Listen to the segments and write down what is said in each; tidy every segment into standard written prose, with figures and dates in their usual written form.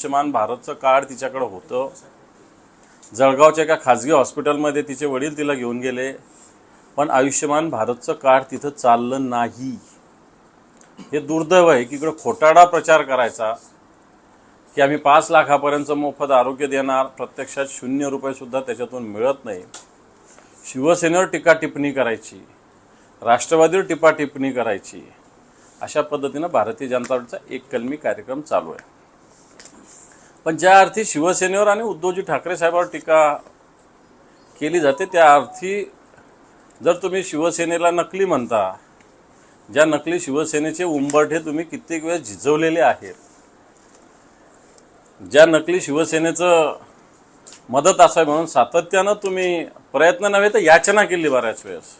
Ayushman भारतचं card तिच्याकडे होतं. जळगावच्या एका खाजगी हॉस्पिटलमध्ये तिचे वडील तिला घेऊन गेले, पण आयुष्यमान भारतचं कार्ड तिथं चाललं नाही. हे दुर्दैव आहे की इकडं खोटारडा प्रचार करायचा की आम्ही 5 लाखापर्यंत मोफत आरोग्य देणार, प्रत्यक्षात 0 रुपये सुद्धा त्याच्यातून मिळत नाही. शिवसेनेवर टीका टिप्पणी करायची, राष्ट्रवादीवर टीका टिप्पणी करायची, अशा पद्धतीनं भारतीय जनता पार्टीचा एक कलमी कार्यक्रम चालू आहे. पण ज्या अर्थी शिवसेनेवर आणि उद्धवजी ठाकरे साहेबांवर टीका केली जाते, त्या अर्थी जर तुम्ही शिवसेनेला नकली म्हणता, ज्या नकली शिवसेनेचे उंबरठे तुम्ही कित्येक वेळेस झिजवलेले आहेत, ज्या नकली शिवसेनेचं मदत असावी म्हणून सातत्यानं तुम्ही प्रयत्न नव्हे तर याचना केली बऱ्याच वेळेस,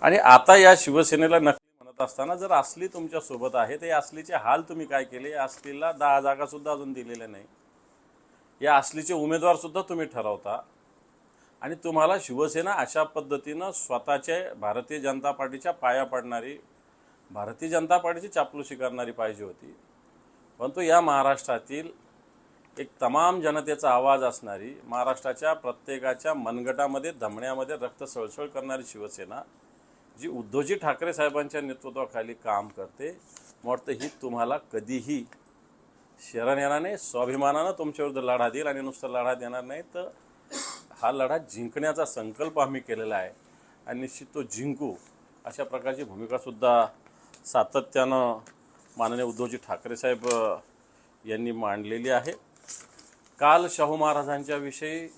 आणि आता या शिवसेनेला नकली म्हणत असताना जर असली तुमच्या सोबत आहे तर या असलीचे हाल तुम्ही काय केले? या असलीला 10 जागा सुद्धा अजून दिलेल्या नाही. या असलीचे उमेदवार सुद्धा तुम्ही ठरवता, आणि तुम्हाला शिवसेना अशा पद्धतीनं स्वतःच्या भारतीय जनता पार्टीच्या पाया पडणारी, भारतीय जनता पार्टीची चापलुसी करणारी पाहिजे होती. परंतु या महाराष्ट्रातील एक तमाम जनतेचा आवाज असणारी, महाराष्ट्राच्या प्रत्येकाच्या मनगटामध्ये धमण्यामध्ये रक्त सळसळ करणारी शिवसेना, जी उद्धवजी ठाकरे साहेबांच्या नेतृत्वाखाली काम करते, वाटतं ही तुम्हाला कधीही शरण येणार नाही. स्वाभिमानानं तुमच्याविरुद्ध लढा देईल, आणि नुसतं लढा देणार नाही तर हा लढा जिंकण्याचा संकल्प आम्ही केलेला आहे, आणि निश्चित तो जिंकू, अशा प्रकारची भूमिकासुद्धा सातत्यानं माननीय उद्धवजी ठाकरे साहेब यांनी मांडलेली आहे. काल शाहू महाराजांच्या विषयी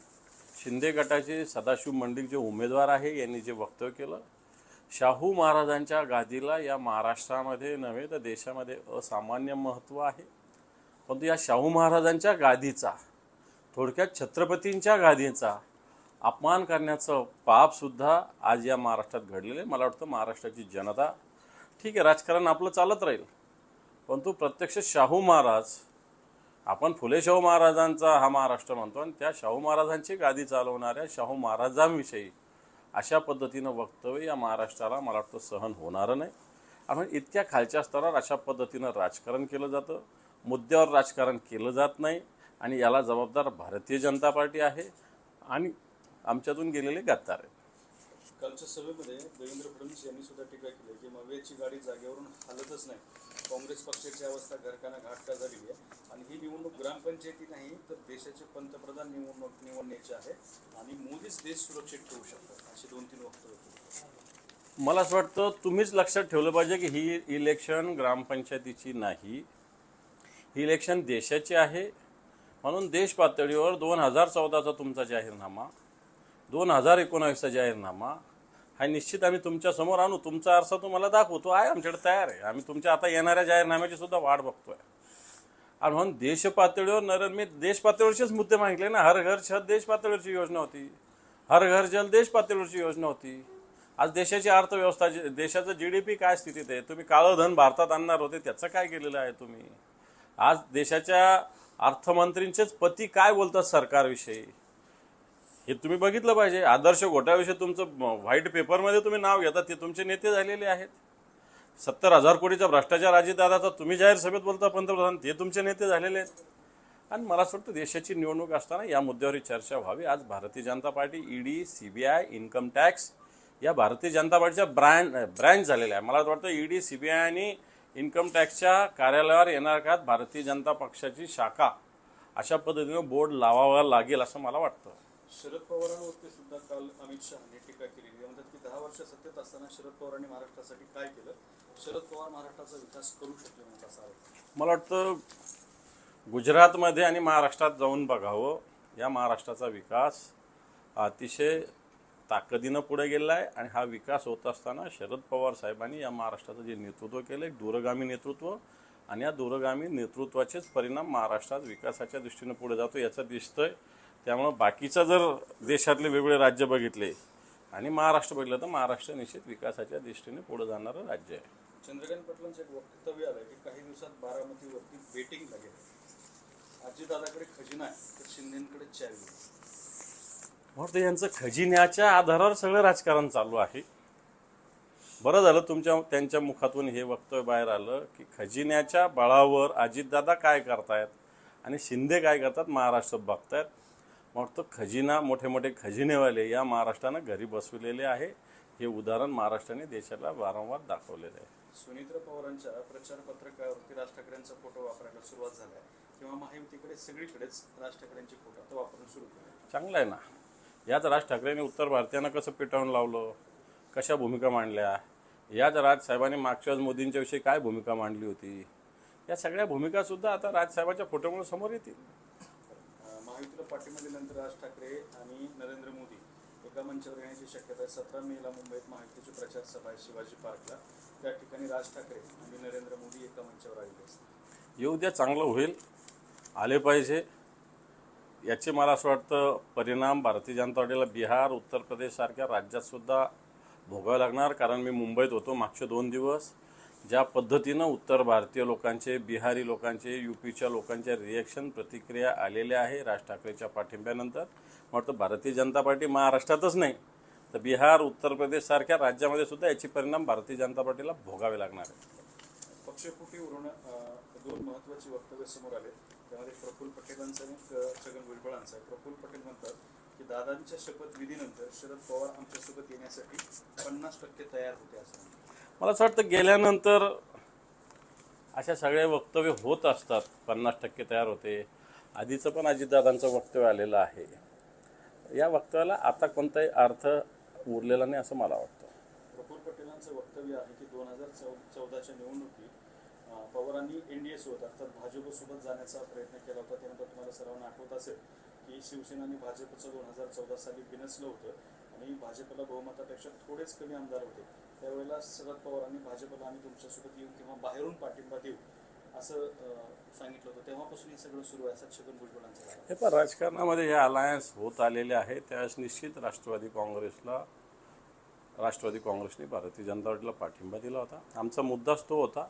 शिंदे गटाचे सदाशिव मंडिक जे उमेदवार आहे यांनी जे वक्तव्य केलं, शाहू महाराजांच्या गादीला या महाराष्ट्रामध्ये नव्हे तर देशामध्ये असामान्य महत्त्व आहे. परंतु या शाहू महाराजांच्या गादीचा, थोडक्यात छत्रपतींच्या गादीचा अपमान करण्याचं पापसुद्धा आज या महाराष्ट्रात घडलेलं आहे. मला वाटतं महाराष्ट्राची जनता, ठीक आहे राजकारण आपलं चालत राहील, परंतु प्रत्यक्ष शाहू महाराज, आपण फुले शाहू महाराजांचा हा महाराष्ट्र म्हणतो, आणि त्या शाहू महाराजांची गादी चालवणाऱ्या शाहू महाराजांविषयी अशा पद्धतीनं वक्तव्य या महाराष्ट्राला मला वाटतं सहन होणारं नाही. आणि इतक्या खालच्या स्तरावर अशा पद्धतीनं राजकारण केलं जातं, मुद्द्यावर राजकारण केलं जात नाही, आणि याला जबाबदार भारतीय जनता पार्टी आहे आणि आमच्यातून गेलेले गद्दार आहेत. कालच्या सभेमध्ये देवेंद्र फडणवीस यांनी सुद्धा टीका केली की मवेची गाडी जागेवरून हलतच नाही. काँग्रेस पक्षाची अवस्था घरकाना घाटका झालेली आहे, आणि ही निवडणूक ग्रामपंचायती नाही तर देशाचे पंतप्रधान निवडण्याची आहे, आणि मोदीच देश सुरक्षित ठेवू शकतात, अशी 2-3 वक्तव्य. मला असं वाटतं तुम्हीच लक्षात ठेवलं पाहिजे की ही इलेक्शन ग्रामपंचायतीची नाही, ही इलेक्शन देशाची आहे. म्हणून देश पातळीवर 2014चा तुमचा जाहीरनामा, 2019चा जाहीरनामा हा निश्चित आम्ही तुमच्यासमोर आणू, तुमचा आरसा तुम्हाला दाखवतो आहे, आमच्याकडे तयार आहे. आम्ही तुमच्या आता येणाऱ्या जाहीरनाम्याची सुद्धा वाट बघतोय. आणि म्हणून देश पातळीवर मी देश पातळीवरचेच मुद्दे मागितले ना. हर घर छत देश पातळीवरची योजना होती, हर घर जल देश पातळीवरची योजना होती. आज देशाची अर्थव्यवस्था, देशाचं GDP काय स्थितीत आहे, तुम्ही काळं धन भारतात आणणार होते, त्याचं काय केलेलं आहे तुम्ही? आज देशाच्या अर्थमंत्रींचेच पती काय बोलतात सरकारविषयी, हे तुम्ही बघितलं पाहिजे. आदर्श घोटाळ्याविषयी तुमचं व्हाईट पेपरमध्ये तुम्ही नाव घेता, ते तुमचे नेते झालेले आहेत. 70,000 कोटीचा भ्रष्टाचार अजितदादाचा तुम्ही जाहीर सभेत बोलता पंतप्रधान, ते तुमचे नेते झालेले आहेत. आणि मला असं वाटतं देशाची निवडणूक असताना या मुद्द्यावर चर्चा व्हावी. आज Bharatiya Janata Party, ED, CBI, income tax या भारतीय जनता पार्टीच्या ब्रँच झालेल्या आहे. मला वाटतं ED, CBI आणि इन्कम टॅक्सच्या कार्यालयावर येणार काळात भारतीय जनता पक्षाची शाखा अशा पद्धतीनं बोर्ड लावावा लागेल असं मला वाटतं. शरद पवारांवरती सुद्धा काल अमित शहाने टीका केली. ते म्हणतात की 10 वर्ष सत्तेत असताना शरद पवारांनी महाराष्ट्रासाठी काय केलं, शरद पवार महाराष्ट्राचा विकास करू शकले नाही असा आरोप. मला वाटतं गुजरातमध्ये आणि महाराष्ट्रात जाऊन बघावं. या महाराष्ट्राचा विकास अतिशय ताकदीनं पुढे गेला आहे, आणि हा विकास होत असताना शरद पवार साहेबांनी या महाराष्ट्राचं जे नेतृत्व केलं, एक दूरगामी नेतृत्व, आणि या दूरगामी नेतृत्वाचेच परिणाम महाराष्ट्रात विकासाच्या दृष्टीनं पुढे जातो याचं दिसतंय. त्यामुळं बाकीचं जर देशातले वेगवेगळे राज्य बघितले आणि महाराष्ट्र बघितलं तर महाराष्ट्र निश्चित विकासाच्या दृष्टीने पुढे जाणारं राज्य आहे. चंद्रकांत पाटलांचं एक वक्तव्य आलं की काही दिवसात बारामतीवरती बेटिंग लागेल. अजितदादाकडे खजिना आहे तर शिंदेकडे चावी. म्हणून यांचं खजिन्याच्या आधारावर सगळं राजकारण चालू आहे. बरं झालं त्यांच्या मुखातून हे वक्तव्य बाहेर आलं की खजिन्याच्या बळावर अजितदादा काय करतायत, आणि शिंदे काय करतात, महाराष्ट्र बघतायत. मग तो खजिना, मोठे मोठे खजिनेवाले या महाराष्ट्रानं घरी बसविलेले आहे. हे उदाहरण महाराष्ट्राने देशाला वारंवार दाखवलेलं आहे. सुनीत्रा पवारांच्या प्रचार पत्रकावरती राज ठाकरेंचा फोटो वापरायला सुरुवात झालाय किंवा महायुतीकडे सगळीकडेच राज ठाकरेंचे फोटो आता वापरून सुरू केले. चांगलं आहे ना. याच राज ठाकरेंनी उत्तर भारतीयांना कसं पेटावून लावलं, कशा भूमिका मांडल्या, याच राजसाहेबांनी मागच्याच मोदींच्या विषयी काय भूमिका मांडली होती, या सगळ्या भूमिकासुद्धा आता राजसाहेबांच्या फोटोमुळे समोर येतील. महायुतीला पाठिंबा दिल्यानंतर राज ठाकरे आणि नरेंद्र मोदी एका मंचावर येण्याची शक्यता आहे. 17 मेला मुंबईत महायुतीची प्रचार सभा आहे शिवाजी पार्कला. त्या ठिकाणी राज ठाकरे आणि नरेंद्र मोदी एका मंचावर आलेले असतात. येऊ द्या, चांगलं होईल, आले पाहिजे. याचे मला असं वाटतं परिणाम भारतीय जनता पार्टीला बिहार, उत्तर प्रदेशसारख्या राज्यातसुद्धा भोगावे लागणार. कारण मी मुंबईत होतो मागचे 2 दिवस. ज्या पद्धतीनं उत्तर भारतीय लोकांचे, बिहारी लोकांचे, यूपीच्या लोकांच्या रिॲक्शन, प्रतिक्रिया आलेल्या आहे राज ठाकरेच्या पाठिंब्यानंतर. मला वाटतं भारतीय जनता पार्टी महाराष्ट्रातच नाही तर बिहार, उत्तर प्रदेशसारख्या राज्यामध्ये सुद्धा याचे परिणाम भारतीय जनता पार्टीला भोगावे लागणार आहेत. पक्षफुटीवरून 2 महत्त्वाची वक्तव्य समोर आले. त्यामध्ये प्रफुल्ल पटेलांचं आणि छगन भुजबळांचं आहे. प्रफुल्ल पटेल म्हणतात की दादांच्या शपथविधीनंतर शरद पवार आमच्यासोबत येण्यासाठी 50% तयार होते असं. मला असं वाटतं गेल्यानंतर अशा सगळे वक्तव्य होत असतात. 50% तयार होते. आधीचं पण अजितदादांचं वक्तव्य आलेलं आहे. या वक्तव्याला आता कोणताही अर्थ उरलेला नाही असं मला वाटतं. प्रफुल्ल पटेलांचं वक्तव्य आहे की 2014च्या निवडणुकीत पवारांनी एनडीए सोबत अर्थात भाजपसोबत जाण्याचा प्रयत्न केला होता. त्यानंतर तुम्हाला सर्वांना आठवत असेल की शिवसेना आणि भाजपचं 2014 साली बिनसलं होतं आणि भाजपला बहुमतापेक्षा थोडेच कमी आमदार होते. त्यावेळेला शरद पवारांनी भाजपला आम्ही तुमच्यासोबत येऊ किंवा बाहेरून पाठिंबा देऊ असं सांगितलं होतं. तेव्हापासून हे सगळं सुरू आहे असं छगन भुजबळांचं. हे पण राजकारणामध्ये हे अलायन्स होत आलेले आहे. त्यावेळेस निश्चित राष्ट्रवादी काँग्रेसने भारतीय जनता पार्टीला पाठिंबा दिला होता. आमचा मुद्दाच तो होता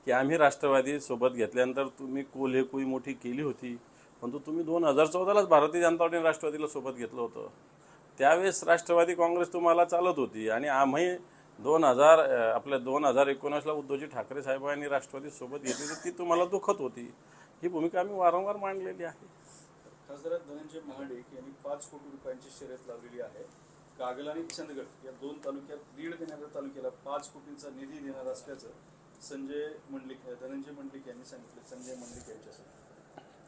की आम्ही राष्ट्रवादी सोबत घेतल्यानंतर तुम्ही कोल्हेकुई मोठी केली होती, परंतु तुम्ही 2014लाच भारतीय जनता पार्टीने राष्ट्रवादीला सोबत घेतलं होतं. त्यावेळेस राष्ट्रवादी काँग्रेस तुम्हाला चालत होती आणि आम्ही 2019ला उद्धवजी ठाकरे साहेबांनी राष्ट्रवादी सोबत घेतली तर ती तुम्हाला दुखत होती. ही भूमिका आम्ही वारंवार मांडलेली आहे. खासदार धनंजय महाडिक यांनी 5 कोटी रुपयांची शर्यत लावलेली आहे. कागल आणि चंदगड या 2 तालुक्यात लीड देणाऱ्या तालुक्याला 5 कोटींचा निधी देणार असल्याचं धनंजय मंडलिक यांनी सांगितलं. संजय मंडलिक यांच्यासोबत